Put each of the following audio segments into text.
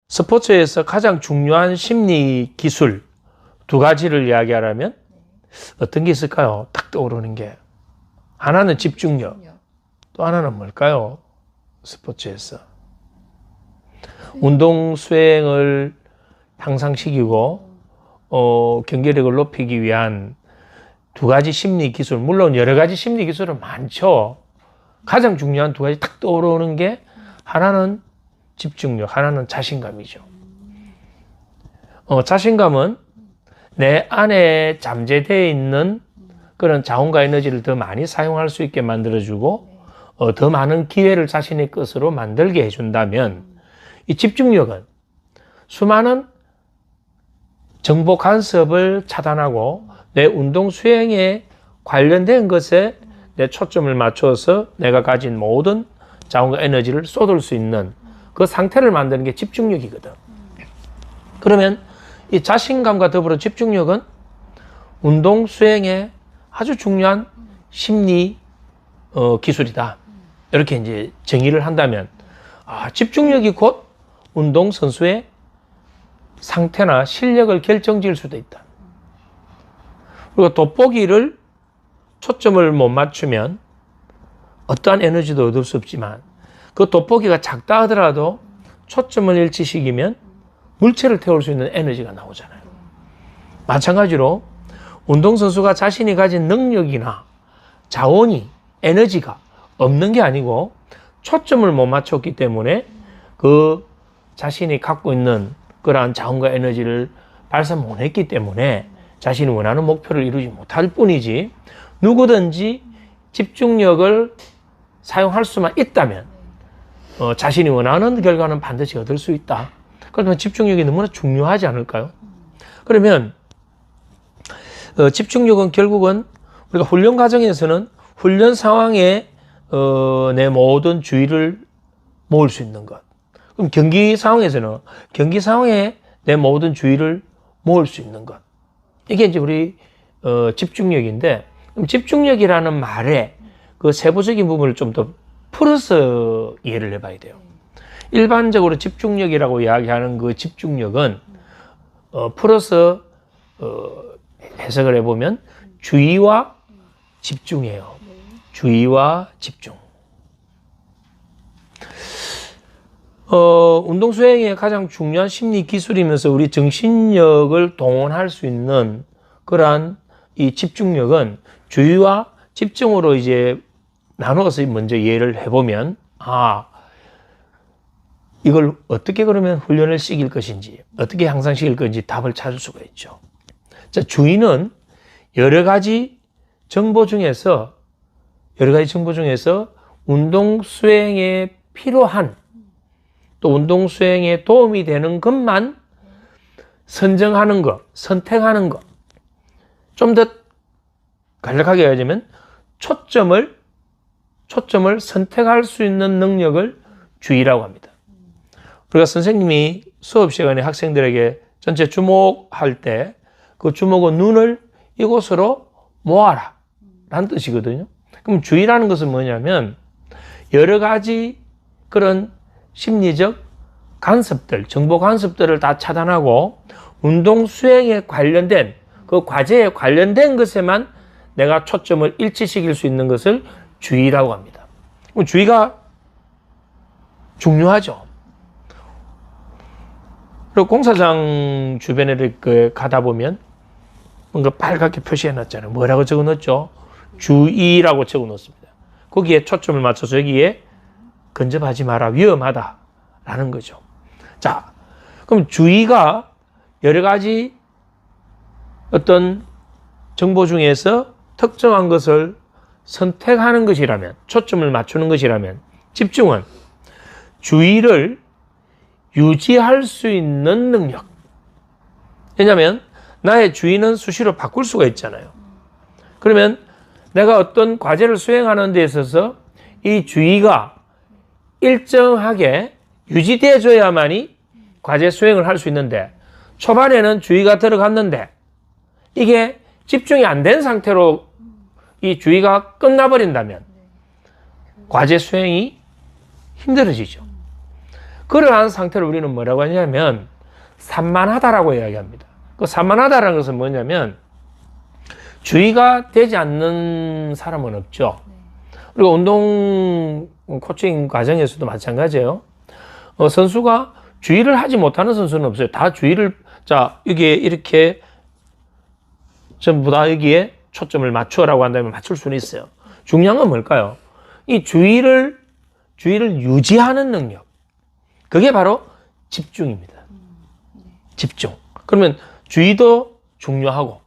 스포츠에서 가장 중요한 심리 기술 두 가지를 이야기하라면 어떤 게 있을까요? 딱 떠오르는 게. 하나는 집중력, 또 하나는 뭘까요? 스포츠에서. 운동 수행을 향상시키고 경기력을 높이기 위한 두 가지 심리 기술, 물론 여러 가지 심리 기술은 많죠. 가장 중요한 두 가지 딱 떠오르는 게 하나는 집중력, 하나는 자신감이죠. 자신감은 내 안에 잠재되어 있는 그런 자원과 에너지를 더 많이 사용할 수 있게 만들어주고 더 많은 기회를 자신의 것으로 만들게 해준다면, 이 집중력은 수많은 정보 간섭을 차단하고 내 운동 수행에 관련된 것에 내 초점을 맞춰서 내가 가진 모든 자원과 에너지를 쏟을 수 있는 그 상태를 만드는 게 집중력이거든. 그러면 이 자신감과 더불어 집중력은 운동 수행에 아주 중요한 심리 기술이다. 이렇게 이제 정의를 한다면, 집중력이 곧 운동 선수의 상태나 실력을 결정지을 수도 있다. 그리고 돋보기를 초점을 못 맞추면 어떠한 에너지도 얻을 수 없지만, 그 돋보기가 작다 하더라도 초점을 일치시키면 물체를 태울 수 있는 에너지가 나오잖아요. 마찬가지로 운동선수가 자신이 가진 능력이나 자원이, 에너지가 없는 게 아니고 초점을 못 맞췄기 때문에 그 자신이 갖고 있는 그러한 자원과 에너지를 발사 못 했기 때문에 자신이 원하는 목표를 이루지 못할 뿐이지, 누구든지 집중력을 사용할 수만 있다면 자신이 원하는 결과는 반드시 얻을 수 있다. 그러면 집중력이 너무나 중요하지 않을까요? 그러면 집중력은 결국은 우리가 훈련 과정에서는 훈련 상황에 내 모든 주의를 모을 수 있는 것. 그럼 경기 상황에서는 경기 상황에 내 모든 주의를 모을 수 있는 것. 이게 이제 우리 집중력인데, 그럼 집중력이라는 말에 그 세부적인 부분을 좀 더 풀어서 이해를 해봐야 돼요. 일반적으로 집중력이라고 이야기하는 그 집중력은 풀어서 해석을 해보면 주의와 집중이에요. 주의와 집중. 운동 수행의 가장 중요한 심리 기술이면서 우리 정신력을 동원할 수 있는 그러한 이 집중력은 주의와 집중으로 이제 나누어서 먼저 이해를 해보면, 이걸 어떻게 그러면 훈련을 시킬 것인지, 어떻게 향상시킬 것인지 답을 찾을 수가 있죠. 자, 주의는 여러 가지 정보 중에서 운동 수행에 필요한, 또 운동 수행에 도움이 되는 것만 선정하는 것, 선택하는 것. 좀 더 간략하게 얘기하자면 초점을 선택할 수 있는 능력을 주의라고 합니다. 우리가 선생님이 수업 시간에 학생들에게 전체 주목할 때 그 주목은 눈을 이곳으로 모아라 라는 뜻이거든요. 그럼 주의라는 것은 뭐냐면 여러 가지 그런 심리적 간섭들, 정보 간섭들을 다 차단하고 운동 수행에 관련된 그 과제에 관련된 것에만 내가 초점을 일치시킬 수 있는 것을 주의라고 합니다. 그럼 주의가 중요하죠. 그리고 공사장 주변에 이렇게 가다 보면 뭔가 빨갛게 표시해 놨잖아요. 뭐라고 적어 놓죠? 주의라고 적어 놓습니다. 거기에 초점을 맞춰서 여기에 근접하지 마라, 위험하다 라는 거죠. 자, 그럼 주의가 여러 가지 어떤 정보 중에서 특정한 것을 선택하는 것이라면, 초점을 맞추는 것이라면, 집중은 주의를 유지할 수 있는 능력. 왜냐하면 나의 주의는 수시로 바꿀 수가 있잖아요. 그러면 내가 어떤 과제를 수행하는 데 있어서 이 주의가 일정하게 유지되어줘야만이 과제 수행을 할 수 있는데, 초반에는 주의가 들어갔는데 이게 집중이 안 된 상태로 이 주의가 끝나버린다면 과제 수행이 힘들어지죠. 그러한 상태를 우리는 뭐라고 하냐면 산만하다라고 이야기합니다. 그 산만하다라는 것은 뭐냐면 주의가 되지 않는 사람은 없죠. 그리고 운동 코칭 과정에서도 마찬가지예요. 선수가 주의를 하지 못하는 선수는 없어요. 다 주의를, 자, 여기에 이렇게 전부 다 여기에 초점을 맞춰라고 한다면 맞출 수는 있어요. 중요한 건 뭘까요? 이 주의를 유지하는 능력. 그게 바로 집중입니다. 집중. 그러면 주의도 중요하고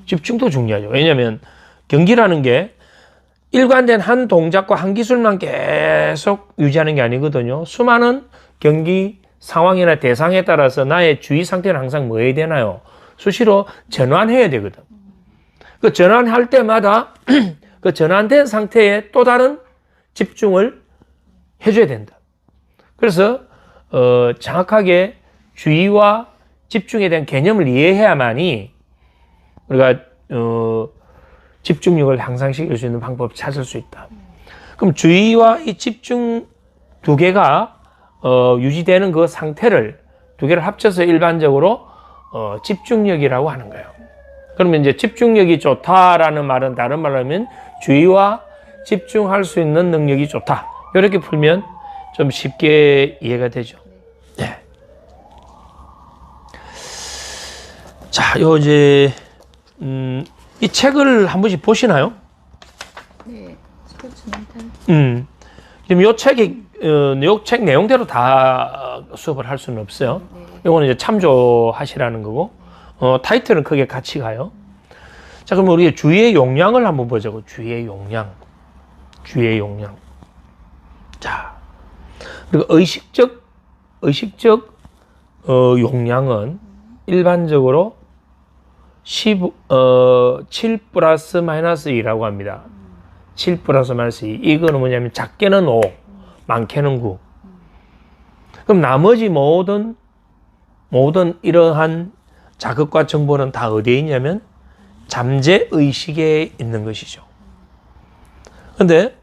집중도 중요하죠. 왜냐하면 경기라는 게 일관된 한 동작과 한 기술만 계속 유지하는 게 아니거든요. 수많은 경기 상황이나 대상에 따라서 나의 주의 상태는 항상 뭐 해야 되나요? 수시로 전환해야 되거든. 그 전환할 때마다 그 전환된 상태에 또 다른 집중을 해줘야 된다. 그래서 정확하게 주의와 집중에 대한 개념을 이해해야만이 우리가 집중력을 향상시킬 수 있는 방법을 찾을 수 있다. 그럼 주의와 이 집중 두 개가 유지되는 그 상태를 두 개를 합쳐서 일반적으로 집중력이라고 하는 거예요. 그러면 이제 집중력이 좋다라는 말은 다른 말로 하면 주의와 집중할 수 있는 능력이 좋다. 이렇게 풀면 좀 쉽게 이해가 되죠. 네. 자, 요 이제 이 책을 한 번씩 보시나요? 네, 스포츠 멘탈. 지금 요 책이 요 책 내용대로 다 수업을 할 수는 없어요. 네. 요거는 이제 참조하시라는 거고, 타이틀은 크게 같이 가요. 자, 그럼 우리 주의의 용량을 한번 보자고. 주의의 용량. 자, 그리고 의식적 용량은 일반적으로 7 플러스 마이너스 2라고 합니다. 7 플러스 마이너스 2. 이거는 뭐냐면 작게는 5, 많게는 9. 그럼 나머지 모든 이러한 자극과 정보는 다 어디에 있냐면 잠재의식에 있는 것이죠. 근데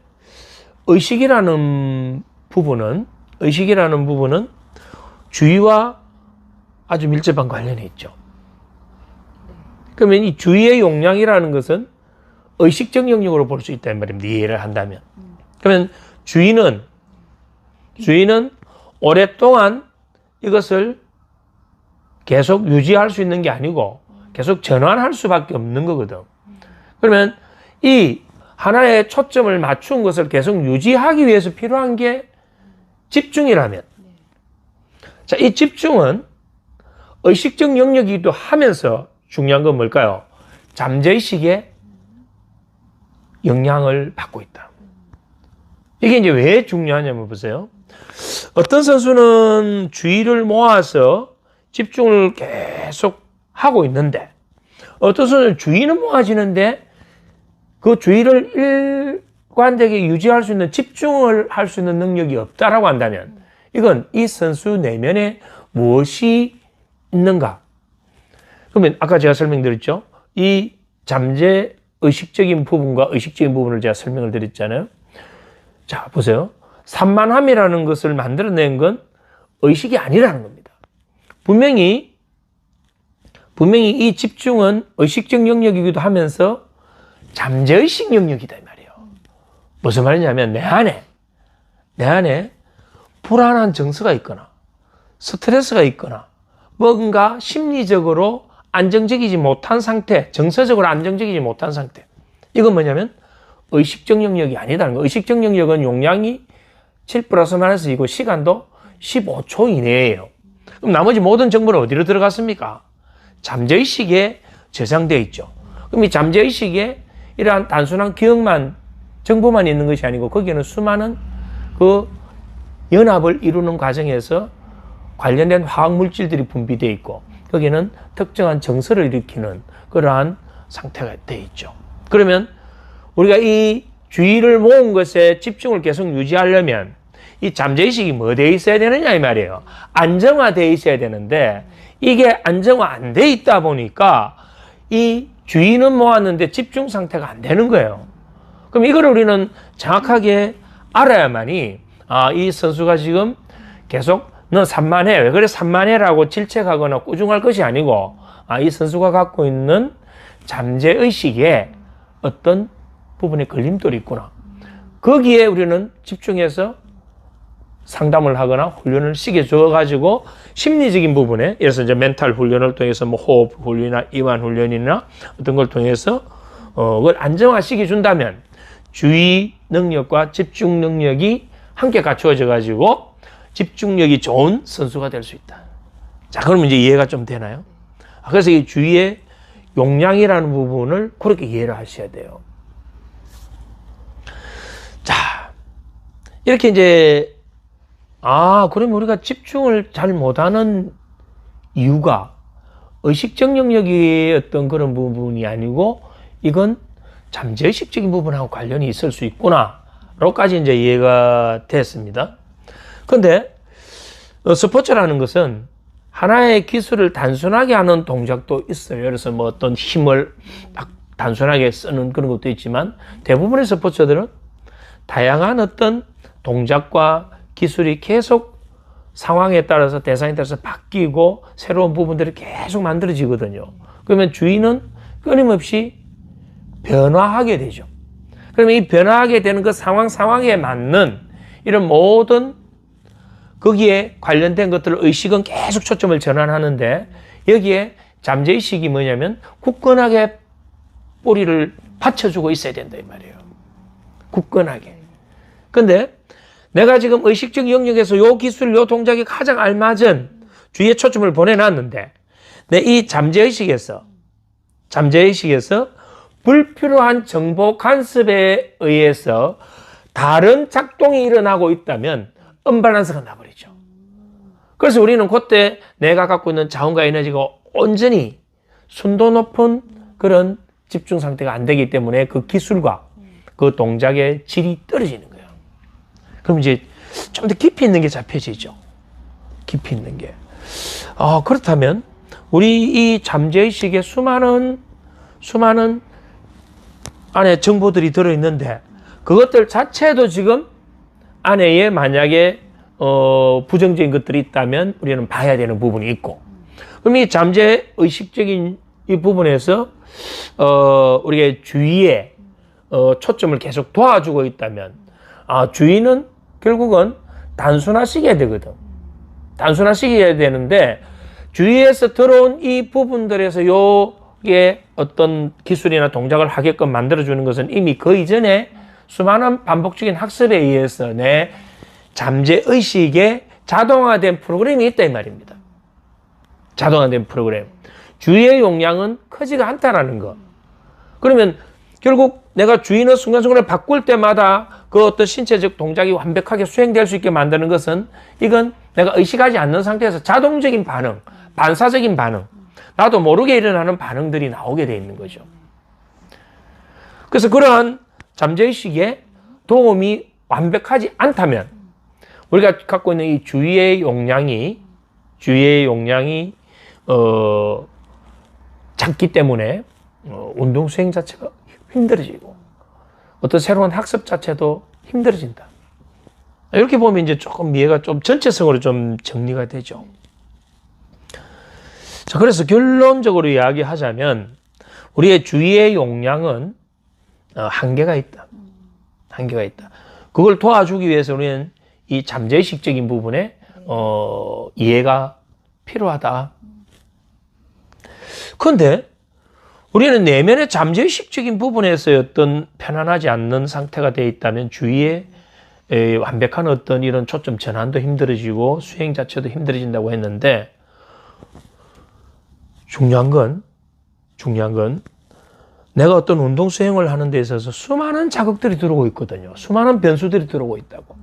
의식이라는 부분은 주의와 아주 밀접한 관련이 있죠. 그러면 이 주의의 용량이라는 것은 의식적 영역으로 볼 수 있다는 말입니다. 이해를 한다면. 그러면 주의는 오랫동안 이것을 계속 유지할 수 있는 게 아니고 계속 전환할 수밖에 없는 거거든. 그러면 이 하나의 초점을 맞춘 것을 계속 유지하기 위해서 필요한 게 집중이라면, 자, 이 집중은 의식적 영역이기도 하면서 중요한 건 뭘까요? 잠재의식에 영향을 받고 있다. 이게 이제 왜 중요하냐면 보세요. 어떤 선수는 주의를 모아서 집중을 계속 하고 있는데, 어떤 선수는 주의는 모아지는데 그 주의를 일관되게 유지할 수 있는, 집중을 할 수 있는 능력이 없다라고 한다면 이건 이 선수 내면에 무엇이 있는가? 그러면 아까 제가 설명드렸죠? 이 잠재 의식적인 부분과 의식적인 부분을 제가 설명을 드렸잖아요. 자, 보세요. 산만함이라는 것을 만들어낸 건 의식이 아니라는 겁니다. 분명히 이 집중은 의식적 영역이기도 하면서 잠재의식 영역이다 이 말이에요. 무슨 말이냐면 내 안에 불안한 정서가 있거나 스트레스가 있거나 뭔가 심리적으로 안정적이지 못한 상태, 정서적으로 안정적이지 못한 상태. 이건 뭐냐면 의식적 영역이 아니다는 거예요. 의식적 영역은 용량이 7 플러스 마이너스 이고 시간도 15초 이내예요. 그럼 나머지 모든 정보는 어디로 들어갔습니까? 잠재의식에 저장되어 있죠. 그럼 이 잠재의식에 이러한 단순한 기억만, 정보만 있는 것이 아니고 거기에는 수많은 그 연합을 이루는 과정에서 관련된 화학 물질들이 분비되어 있고 거기에는 특정한 정서를 일으키는 그러한 상태가 되어 있죠. 그러면 우리가 이 주의를 모은 것에 집중을 계속 유지하려면 이 잠재의식이 뭐 되어 있어야 되느냐 이 말이에요. 안정화되어 있어야 되는데 이게 안정화 안 돼 있다 보니까 이 주의는 모았는데 집중 상태가 안 되는 거예요. 그럼 이걸 우리는 정확하게 알아야만이 이 선수가 지금 계속 너 산만해. 왜 그래 산만해라고 질책하거나 꾸중할 것이 아니고 이 선수가 갖고 있는 잠재의식에 어떤 부분에 걸림돌이 있구나. 거기에 우리는 집중해서 상담을 하거나 훈련을 시켜 줘가지고 심리적인 부분에 예를 들어서 이제 멘탈 훈련을 통해서 뭐 호흡 훈련이나 이완 훈련이나 어떤 걸 통해서 그걸 안정화시켜 준다면 주의 능력과 집중 능력이 함께 갖추어져 가지고 집중력이 좋은 선수가 될 수 있다. 자, 그러면 이제 이해가 좀 되나요? 그래서 이 주의의 용량이라는 부분을 그렇게 이해를 하셔야 돼요. 자, 이렇게 이제 그러면 우리가 집중을 잘 못하는 이유가 의식적 영역의 어떤 그런 부분이 아니고 이건 잠재의식적인 부분하고 관련이 있을 수 있구나로까지 이제 이해가 됐습니다. 근데 스포츠라는 것은 하나의 기술을 단순하게 하는 동작도 있어요. 그래서 뭐 어떤 힘을 딱 단순하게 쓰는 그런 것도 있지만 대부분의 스포츠들은 다양한 어떤 동작과 기술이 계속 상황에 따라서 대상에 따라서 바뀌고 새로운 부분들이 계속 만들어지거든요. 그러면 주의는 끊임없이 변화하게 되죠. 그러면 이 변화하게 되는 그 상황에 맞는 이런 모든 거기에 관련된 것들을 의식은 계속 초점을 전환하는데 여기에 잠재의식이 뭐냐면 굳건하게 뿌리를 받쳐주고 있어야 된다 이 말이에요. 굳건하게. 근데 내가 지금 의식적 영역에서 요 기술, 요 동작이 가장 알맞은 주의의 초점을 보내놨는데 내 이 잠재의식에서 불필요한 정보 간섭에 의해서 다른 작동이 일어나고 있다면 언밸런스가 나버리죠. 그래서 우리는 그때 내가 갖고 있는 자원과 에너지가 온전히 순도 높은 그런 집중 상태가 안 되기 때문에 그 기술과 그 동작의 질이 떨어지는 거예요. 그럼 이제 좀 더 깊이 있는 게 잡혀지죠. 깊이 있는 게. 그렇다면 우리 이 잠재의식에 수많은 안에 정보들이 들어있는데 그것들 자체도 지금 안에 만약에 부정적인 것들이 있다면 우리는 봐야 되는 부분이 있고 그럼 이 잠재의식적인 이 부분에서 우리가 주의에 초점을 계속 도와주고 있다면 주의는 결국은 단순화시켜야 되거든. 단순화시켜야 되는데 주의에서 들어온 이 부분들에서 요게 어떤 기술이나 동작을 하게끔 만들어주는 것은 이미 그 이전에 수많은 반복적인 학습에 의해서 내 잠재의식에 자동화된 프로그램이 있다 이 말입니다. 자동화된 프로그램. 주의의 용량은 크지가 않다라는 거. 그러면 결국 내가 주의는 순간순간을 바꿀 때마다 그 어떤 신체적 동작이 완벽하게 수행될 수 있게 만드는 것은 이건 내가 의식하지 않는 상태에서 자동적인 반응, 반사적인 반응, 나도 모르게 일어나는 반응들이 나오게 돼 있는 거죠. 그래서 그러한 잠재의식에 도움이 완벽하지 않다면 우리가 갖고 있는 이 주의의 용량이 작기 때문에 운동 수행 자체가 힘들어지고 어떤 새로운 학습 자체도 힘들어진다. 이렇게 보면 이제 조금 이해가 좀 전체성으로 좀 정리가 되죠. 자, 그래서 결론적으로 이야기하자면 우리의 주의의 용량은 한계가 있다. 한계가 있다. 그걸 도와주기 위해서 우리는 이 잠재의식적인 부분에 이해가 필요하다. 그런데 우리는 내면의 잠재의식적인 부분에서 어떤 편안하지 않는 상태가 되어 있다면 주의의 완벽한 어떤 이런 초점 전환도 힘들어지고 수행 자체도 힘들어진다고 했는데 중요한 건 내가 어떤 운동 수행을 하는 데 있어서 수많은 자극들이 들어오고 있거든요. 수많은 변수들이 들어오고 있다고.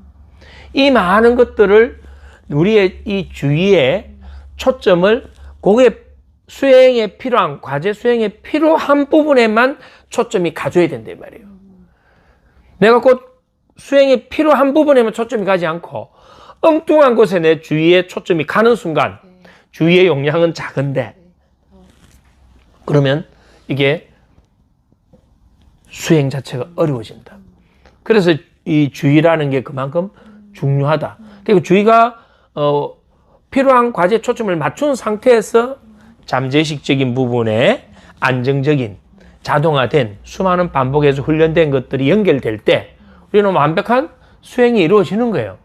이 많은 것들을 우리의 이 주의의 초점을 거기에 수행에 필요한, 과제 수행에 필요한 부분에만 초점이 가져야 된다, 이 말이에요. 내가 곧 수행에 필요한 부분에만 초점이 가지 않고 엉뚱한 곳에 내 주의의 초점이 가는 순간 주의의 용량은 작은데 그러면 이게 수행 자체가 어려워진다. 그래서 이 주의라는 게 그만큼 중요하다. 그리고 주의가 필요한 과제에 초점을 맞춘 상태에서 잠재의식적인 부분에 안정적인 자동화된 수많은 반복해서 훈련된 것들이 연결될 때 우리는 완벽한 수행이 이루어지는 거예요.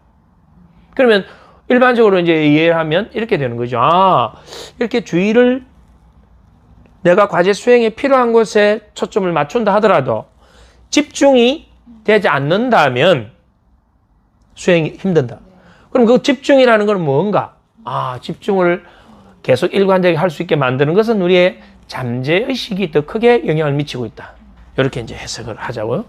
그러면 일반적으로 이제 이해를 하면 이렇게 되는 거죠. 아, 이렇게 주의를 내가 과제 수행에 필요한 곳에 초점을 맞춘다 하더라도 집중이 되지 않는다면 수행이 힘든다. 그럼 그 집중이라는 건 뭔가? 아, 집중을 계속 일관되게 할 수 있게 만드는 것은 우리의 잠재의식이 더 크게 영향을 미치고 있다. 이렇게 이제 해석을 하자고요.